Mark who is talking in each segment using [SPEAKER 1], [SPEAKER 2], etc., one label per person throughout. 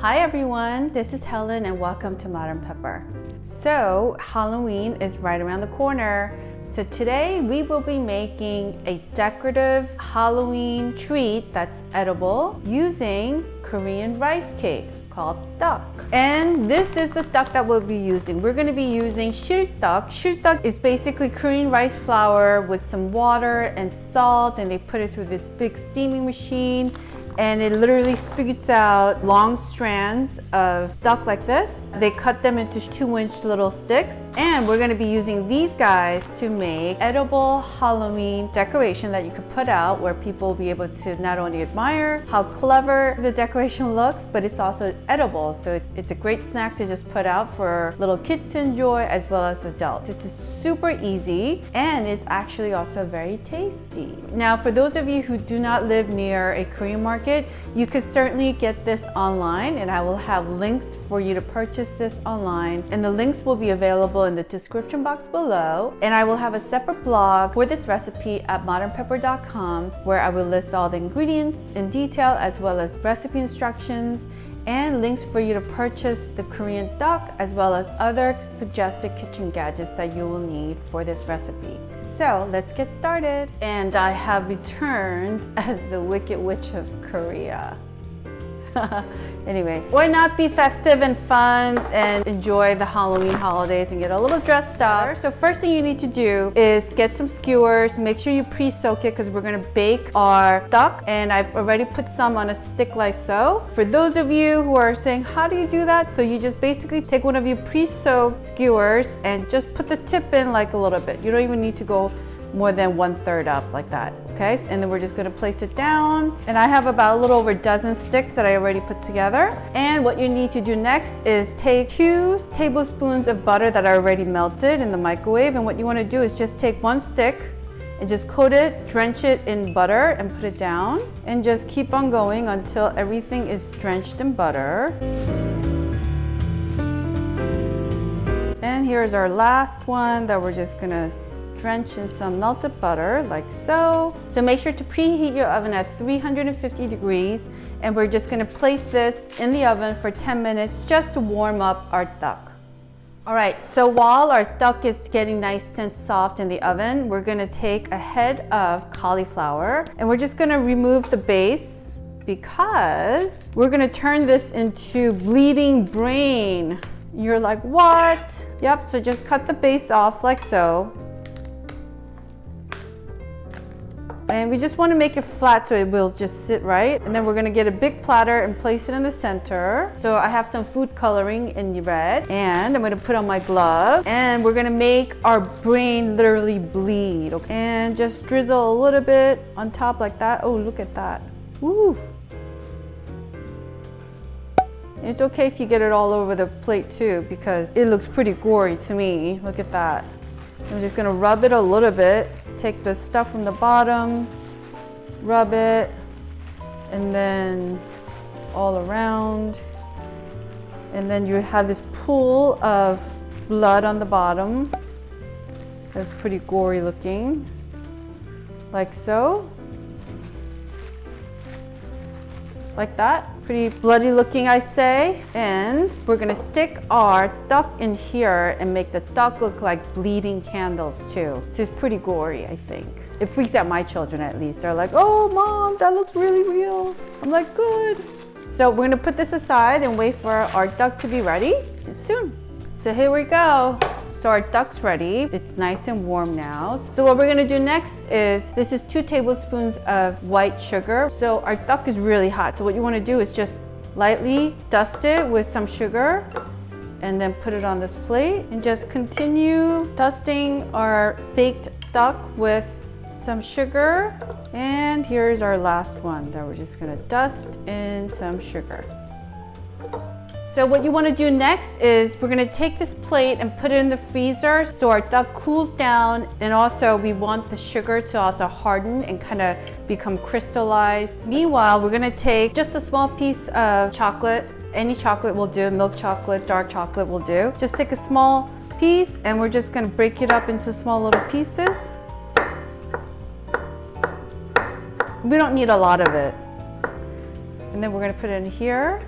[SPEAKER 1] Hi everyone, this is Helen and welcome to Modern Pepper. So Halloween is right around the corner. So today we will be making a decorative Halloween treat that's edible using Korean rice cake called tteok. And this is the tteok that we'll be using. We're going to be using shiltteok. Shiltteok is basically Korean rice flour with some water and salt, and they put it through this big steaming machine. And it literally spits out long strands of tteok like this. They cut them into 2-inch little sticks. And we're gonna be using these guys to make edible Halloween decoration that you could put out where people will be able to not only admire how clever the decoration looks, but it's also edible. So it's a great snack to just put out for little kids to enjoy as well as adults. This is super easy and it's actually also very tasty. Now, for those of you who do not live near a Korean market, you could certainly get this online, and I will have links for you to purchase this online, and the links will be available in the description box below. And I will have a separate blog for this recipe at modernpepper.com where I will list all the ingredients in detail as well as recipe instructions and links for you to purchase the Korean tteok as well as other suggested kitchen gadgets that you will need for this recipe. So let's get started. And I have returned as the Wicked Witch of Korea. Anyway, why not be festive and fun and enjoy the Halloween holidays and get a little dressed up? So first thing you need to do is get some skewers. Make sure you pre-soak it because we're gonna bake our tteok, and I've already put some on a stick like so. For those of you who are saying, how do you do that? So you just basically take one of your pre-soaked skewers and just put the tip in like a little bit. You don't even need to go more than 1/3 up like that, okay? And then we're just gonna place it down. And I have about a little over a dozen sticks that I already put together. And what you need to do next is take 2 tablespoons of butter that I already melted in the microwave. And what you wanna do is just take 1 stick and just coat it, drench it in butter and put it down. And just keep on going until everything is drenched in butter. And here's our last one that we're just gonna drench in some melted butter like so. So make sure to preheat your oven at 350 degrees, and we're just gonna place this in the oven for 10 minutes just to warm up our tteok. All right, so while our tteok is getting nice and soft in the oven, we're gonna take a head of cauliflower and we're just gonna remove the base because we're gonna turn this into bleeding brain. You're like, what? Yep, so just cut the base off like so. And we just want to make it flat so it will just sit right. And then we're going to get a big platter and place it in the center. So I have some food coloring in red, and I'm going to put on my glove, and we're going to make our brain literally bleed. Okay? And just drizzle a little bit on top like that. Oh, look at that. Woo! It's okay if you get it all over the plate too, because it looks pretty gory to me. Look at that. I'm just going to rub it a little bit. Take the stuff from the bottom, rub it, and then all around. And then you have this pool of blood on the bottom. That's pretty gory looking, like so. Like that. Pretty bloody looking, I say. And we're gonna stick our tteok in here and make the tteok look like bleeding candles too. So it's pretty gory, I think. It freaks out my children at least. They're like, oh mom, that looks really real. I'm like, good. So we're gonna put this aside and wait for our tteok to be ready soon. So here we go. So our tteok's ready. It's nice and warm now. So what we're gonna do next is, this is 2 tablespoons of white sugar. So our tteok is really hot. So what you wanna do is just lightly dust it with some sugar and then put it on this plate and just continue dusting our baked tteok with some sugar. And here's our last one that we're just gonna dust in some sugar. So what you want to do next is we're going to take this plate and put it in the freezer so our tteok cools down, and also we want the sugar to also harden and kind of become crystallized. Meanwhile, we're going to take just a small piece of chocolate. Any chocolate will do, milk chocolate, dark chocolate will do. Just take a small piece and we're just going to break it up into small little pieces. We don't need a lot of it. And then we're going to put it in here.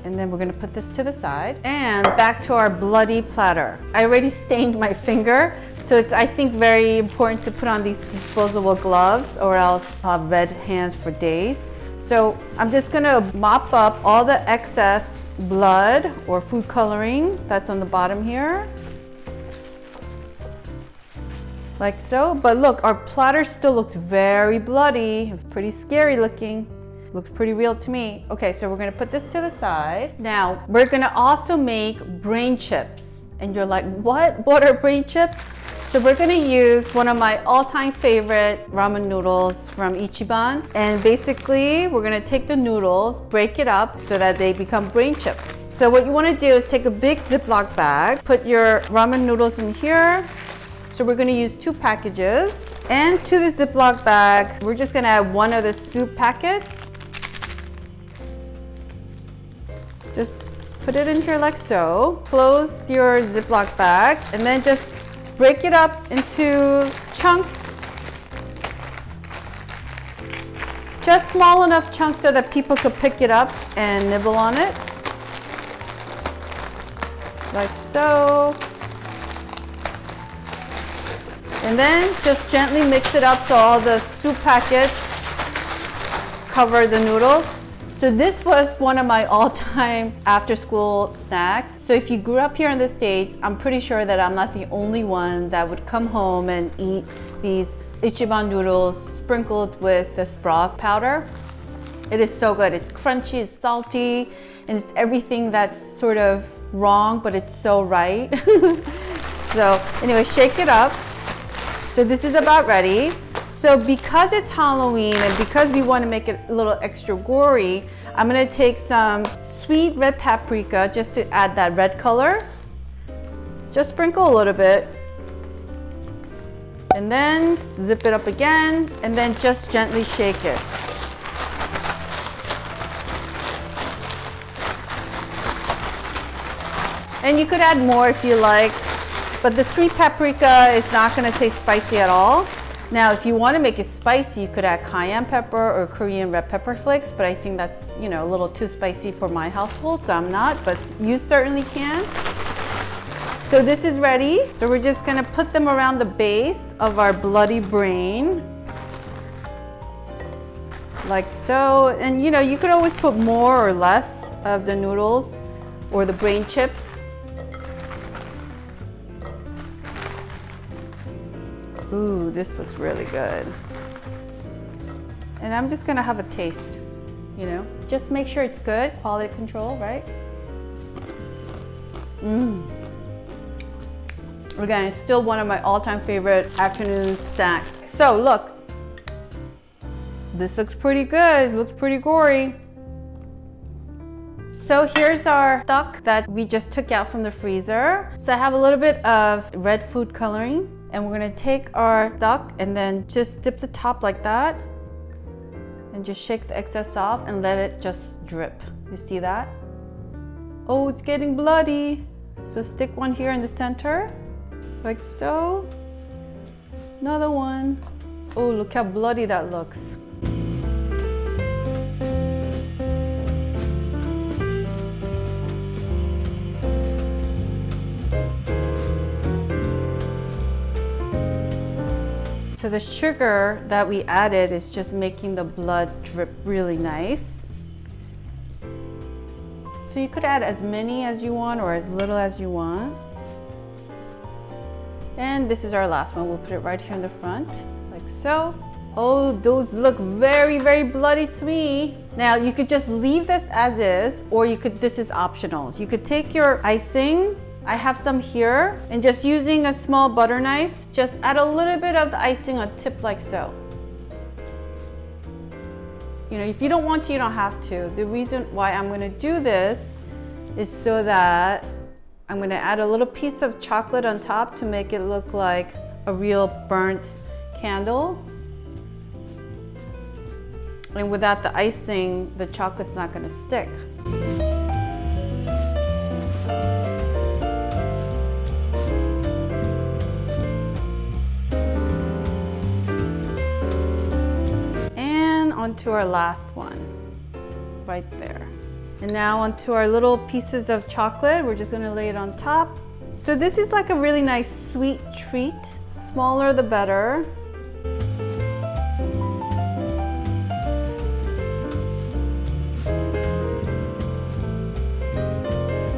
[SPEAKER 1] And then we're gonna put this to the side. And back to our bloody platter. I already stained my finger, so it's, I think, very important to put on these disposable gloves or else I'll have red hands for days. So I'm just gonna mop up all the excess blood or food coloring that's on the bottom here. Like so. But look, our platter still looks very bloody. It's pretty scary looking. Looks pretty real to me. Okay, so we're gonna put this to the side. Now, we're gonna also make brain chips. And you're like, what? What are brain chips? So we're gonna use one of my all-time favorite ramen noodles from Ichiban. And basically, we're gonna take the noodles, break it up so that they become brain chips. So what you wanna do is take a big Ziploc bag, put your ramen noodles in here. So we're gonna use 2 packages. And to the Ziploc bag, we're just gonna add 1 of the soup packets. Just put it in here like so. Close your Ziploc bag and then just break it up into chunks. Just small enough chunks so that people could pick it up and nibble on it. Like so. And then just gently mix it up so all the soup packets cover the noodles. So this was one of my all-time after-school snacks. So if you grew up here in the States, I'm pretty sure that I'm not the only one that would come home and eat these Ichiban noodles sprinkled with this broth powder. It is so good. It's crunchy, it's salty, and it's everything that's sort of wrong, but it's so right. So anyway, shake it up. So this is about ready. So because it's Halloween and because we want to make it a little extra gory, I'm gonna take some sweet red paprika just to add that red color. Just sprinkle a little bit. And then zip it up again and then just gently shake it. And you could add more if you like, but the sweet paprika is not gonna taste spicy at all. Now, if you want to make it spicy, you could add cayenne pepper or Korean red pepper flakes, but I think that's, you know, a little too spicy for my household, so I'm not, but you certainly can. So this is ready. So we're just gonna put them around the base of our bloody brain. Like so. And you know, you could always put more or less of the noodles or the brain chips. Ooh, this looks really good. And I'm just gonna have a taste, you know? Just make sure it's good, quality control, right? Again, it's still one of my all-time favorite afternoon snacks. So look, this looks pretty good, it looks pretty gory. So here's our duck that we just took out from the freezer. So I have a little bit of red food coloring. And we're gonna take our duck and then just dip the top like that and just shake the excess off and let it just drip. You see that? Oh, it's getting bloody. So stick one here in the center, like so. Another one. Oh, look how bloody that looks. So the sugar that we added is just making the blood drip really nice. So you could add as many as you want or as little as you want. And this is our last one. We'll put it right here in the front, like so. Oh, those look very, very bloody to me. Now you could just leave this as is, or you could, this is optional. You could take your icing. I have some here, and just using a small butter knife, just add a little bit of the icing on tip like so. You know, if you don't want to, you don't have to. The reason why I'm gonna do this is so that I'm gonna add a little piece of chocolate on top to make it look like a real burnt candle. And without the icing, the chocolate's not gonna stick. And onto our last one, right there. And now onto our little pieces of chocolate. We're just gonna lay it on top. So this is like a really nice sweet treat. Smaller the better.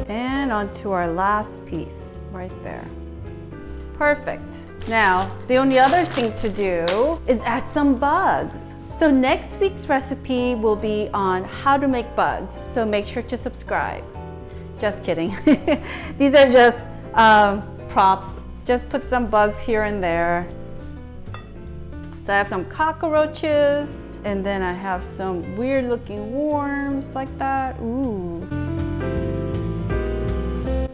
[SPEAKER 1] And onto our last piece right there. Perfect. Now, the only other thing to do is add some bugs. So next week's recipe will be on how to make bugs. So make sure to subscribe. Just kidding. These are just props. Just put some bugs here and there. So I have some cockroaches, and then I have some weird looking worms like that. Ooh.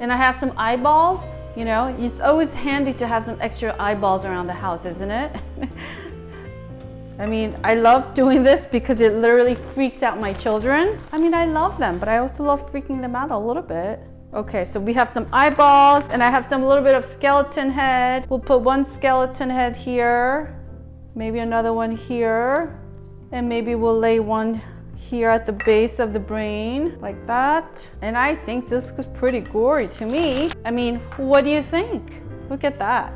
[SPEAKER 1] And I have some eyeballs. You know, it's always handy to have some extra eyeballs around the house, isn't it? I mean, I love doing this because it literally freaks out my children. I mean, I love them, but I also love freaking them out a little bit. Okay, so we have some eyeballs, and I have some little bit of skeleton head. We'll put one skeleton head here, maybe another one here, and maybe we'll lay one here at the base of the brain, like that. And I think this was pretty gory to me. I mean, what do you think? Look at that.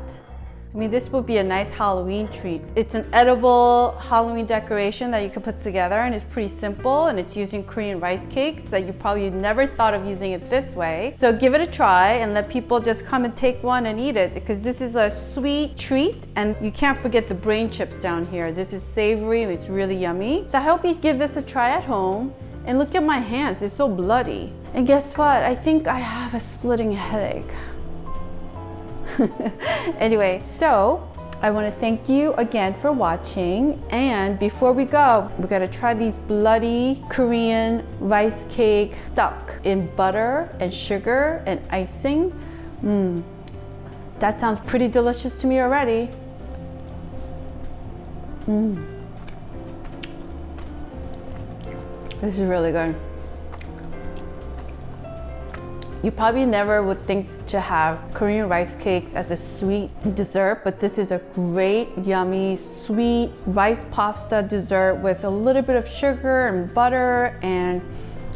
[SPEAKER 1] I mean, this would be a nice Halloween treat. It's an edible Halloween decoration that you can put together, and it's pretty simple, and it's using Korean rice cakes that you probably never thought of using it this way. So give it a try and let people just come and take one and eat it, because this is a sweet treat, and you can't forget the brain chips down here. This is savory and it's really yummy. So I hope you give this a try at home. And look at my hands, it's so bloody. And guess what? I think I have a splitting headache. Anyway, so I want to thank you again for watching, and before we go, we gotta try these bloody Korean rice cake stuck in butter and sugar and icing. That sounds pretty delicious to me already. This is really good. You probably never would think to have Korean rice cakes as a sweet dessert, but this is a great, yummy, sweet rice pasta dessert with a little bit of sugar and butter, and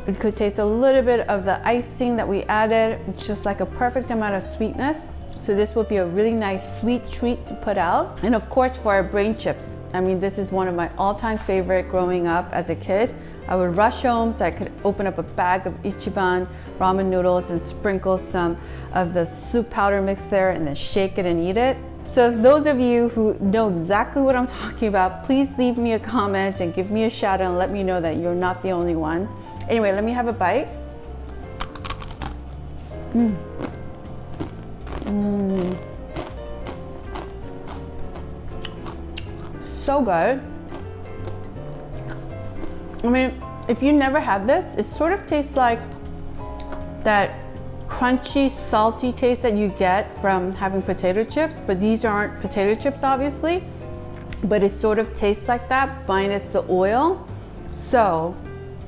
[SPEAKER 1] it could taste a little bit of the icing that we added, just like a perfect amount of sweetness. So this would be a really nice sweet treat to put out. And of course, for our brain chips. I mean, this is one of my all-time favorite growing up as a kid. I would rush home so I could open up a bag of Ichiban ramen noodles and sprinkle some of the soup powder mix there and then shake it and eat it. So if those of you who know exactly what I'm talking about, please leave me a comment and give me a shout out and let me know that you're not the only one. Anyway, let me have a bite. So good. I mean, if you never had this, it sort of tastes like that crunchy, salty taste that you get from having potato chips, but these aren't potato chips, obviously, but it sort of tastes like that minus the oil. So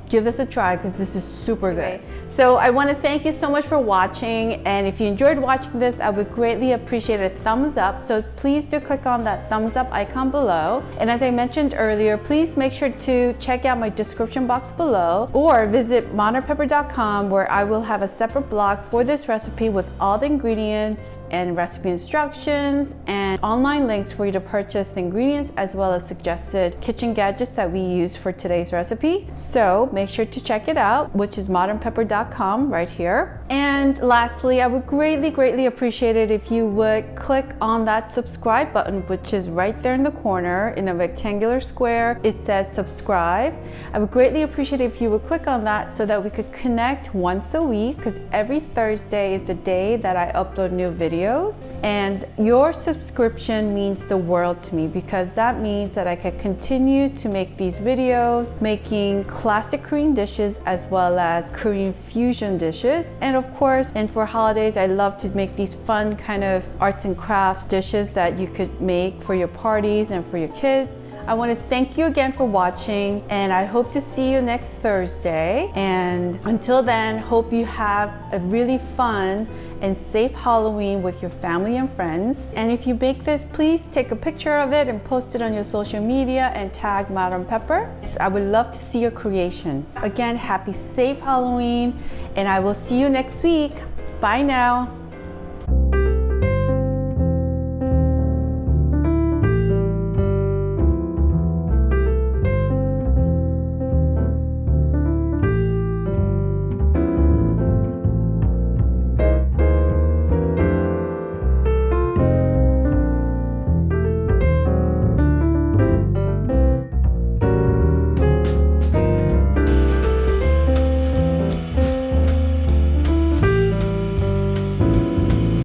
[SPEAKER 1] give this a try because this is super good. So I want to thank you so much for watching, and if you enjoyed watching this, I would greatly appreciate a thumbs up. So please do click on that thumbs up icon below. And as I mentioned earlier, please make sure to check out my description box below, or visit modernpepper.com, where I will have a separate blog for this recipe with all the ingredients and recipe instructions and online links for you to purchase the ingredients, as well as suggested kitchen gadgets that we use for today's recipe. So make sure to check it out, which is modernpepper.com right here. And lastly, I would greatly appreciate it if you would click on that subscribe button, which is right there in the corner in a rectangular square. It says subscribe. I would greatly appreciate it if you would click on that so that we could connect once a week, because every Thursday is the day that I upload new videos. And your subscription means the world to me, because that means that I can continue to make these videos, making classic Korean dishes as well as Korean fusion dishes. And of course, and for holidays, I love to make these fun kind of arts and crafts dishes that you could make for your parties and for your kids. I want to thank you again for watching, and I hope to see you next Thursday. And until then, hope you have a really fun and safe Halloween with your family and friends. And if you make this, please take a picture of it and post it on your social media and tag Modern Pepper. So I would love to see your creation. Again, happy safe Halloween, and I will see you next week. Bye now.